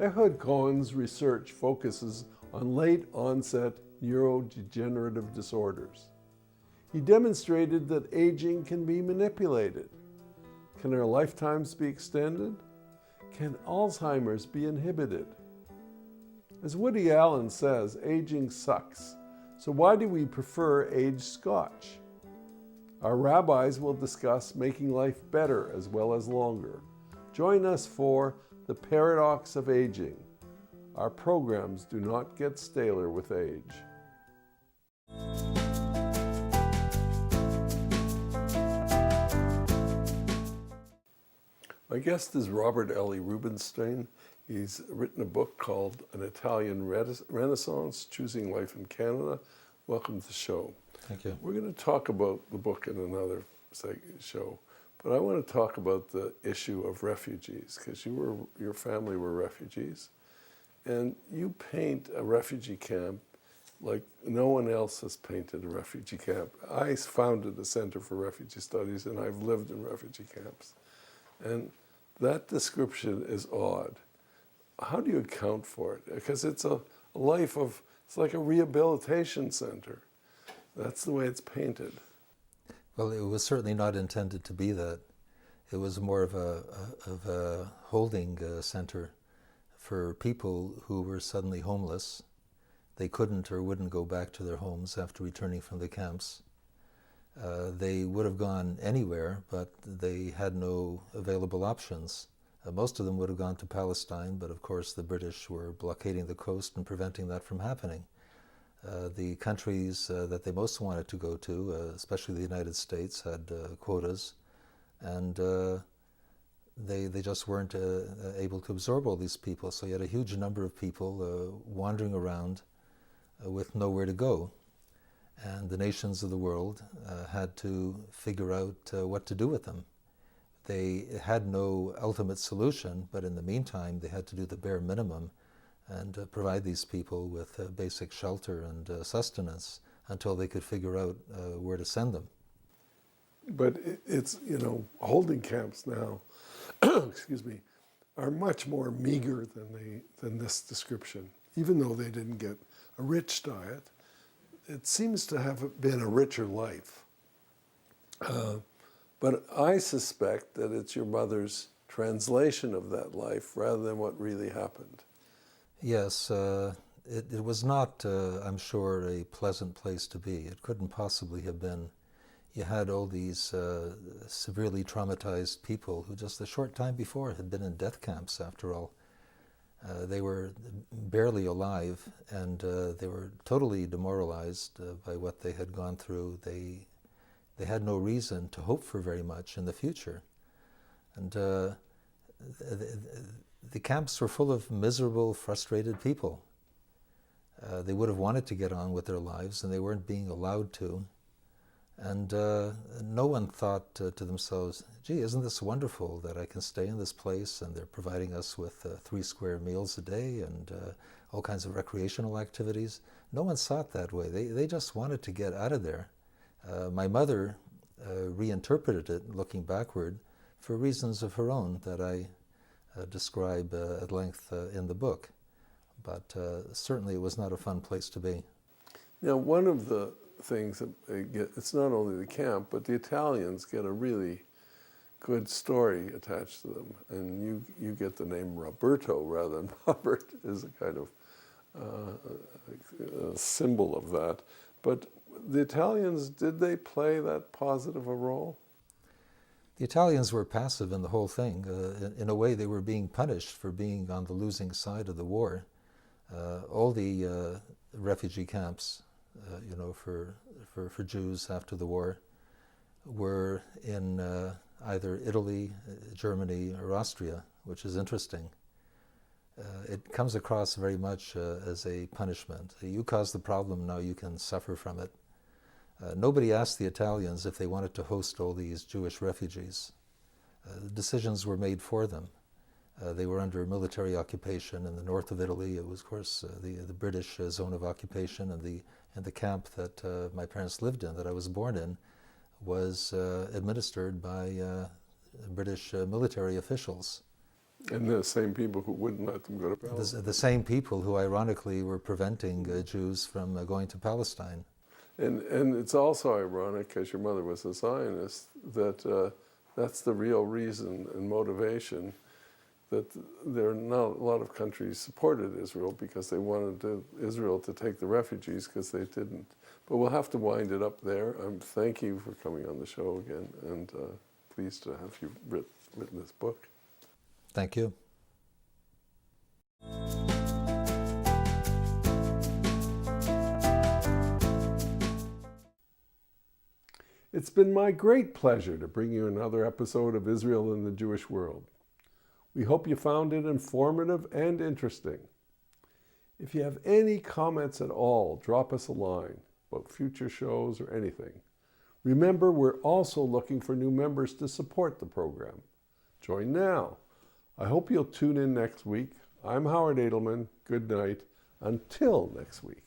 Ehud Cohen's research focuses on late-onset neurodegenerative disorders. He demonstrated that aging can be manipulated. Can our lifetimes be extended? Can Alzheimer's be inhibited? As Woody Allen says, aging sucks. So why do we prefer aged scotch? Our rabbis will discuss making life better as well as longer. Join us for The Paradox of Aging. Our programs do not get staler with age. My guest is Robert L. Rubinstein. He's written a book called An Italian Renaissance, Choosing Life in Canada. Welcome to the show. Thank you. We're going to talk about the book in another show, but I want to talk about the issue of refugees, because your family were refugees, and you paint a refugee camp like no one else has painted a refugee camp. I founded the Center for Refugee Studies, and I've lived in refugee camps, and that description is odd. How do you account for it? Because it's a life of, it's like a rehabilitation center. That's the way it's painted. Well, it was certainly not intended to be that. It was more of a holding center for people who were suddenly homeless. They couldn't or wouldn't go back to their homes after returning from the camps. They would have gone anywhere, but they had no available options. Most of them would have gone to Palestine, but of course the British were blockading the coast and preventing that from happening. The countries that they most wanted to go to, especially the United States, had quotas, and they just weren't able to absorb all these people. So you had a huge number of people wandering around with nowhere to go. And the nations of the world had to figure out what to do with them. They had no ultimate solution, but in the meantime they had to do the bare minimum and provide these people with basic shelter and sustenance until they could figure out where to send them. But it's, holding camps now, excuse me, are much more meager than this description. Even though they didn't get a rich diet, it seems to have been a richer life. But I suspect that it's your mother's translation of that life rather than what really happened. Yes, it was not, I'm sure, a pleasant place to be. It couldn't possibly have been. You had all these severely traumatized people who just a short time before had been in death camps, after all. They were barely alive, and they were totally demoralized by what they had gone through. They had no reason to hope for very much in the future. And the camps were full of miserable, frustrated people. They would have wanted to get on with their lives, and they weren't being allowed to. And no one thought to themselves, gee, isn't this wonderful that I can stay in this place, and they're providing us with 3 square meals a day and all kinds of recreational activities. No one saw it that way. They just wanted to get out of there. My mother reinterpreted it, looking backward, for reasons of her own that I describe at length in the book. But certainly it was not a fun place to be. Now, one of the things that it's not only the camp, but the Italians get a really good story attached to them. And you get the name Roberto rather than Robert, is a kind of a symbol of that. But the Italians, did they play that positive a role? The Italians were passive in the whole thing. In a way, they were being punished for being on the losing side of the war. All the refugee camps, for Jews after the war, were in either Italy, Germany, or Austria, which is interesting. It comes across very much as a punishment. You caused the problem, now you can suffer from it. Nobody asked the Italians if they wanted to host all these Jewish refugees. Decisions were made for them. They were under military occupation in the north of Italy. It was, of course, the British zone of occupation, and the camp that my parents lived in, that I was born in, was administered by British military officials. And the same people who wouldn't let them go to Palestine. The same people who ironically were preventing Jews from going to Palestine. And it's also ironic, because your mother was a Zionist, that that's the real reason and motivation that there are not a lot of countries supported Israel, because they wanted Israel to take the refugees, because they didn't. But we'll have to wind it up there. Thank you for coming on the show again, and pleased to have you written this book. Thank you. It's been my great pleasure to bring you another episode of Israel in the Jewish World. We hope you found it informative and interesting. If you have any comments at all, drop us a line about future shows or anything. Remember, we're also looking for new members to support the program. Join now. I hope you'll tune in next week. I'm Howard Edelman. Good night. Until next week.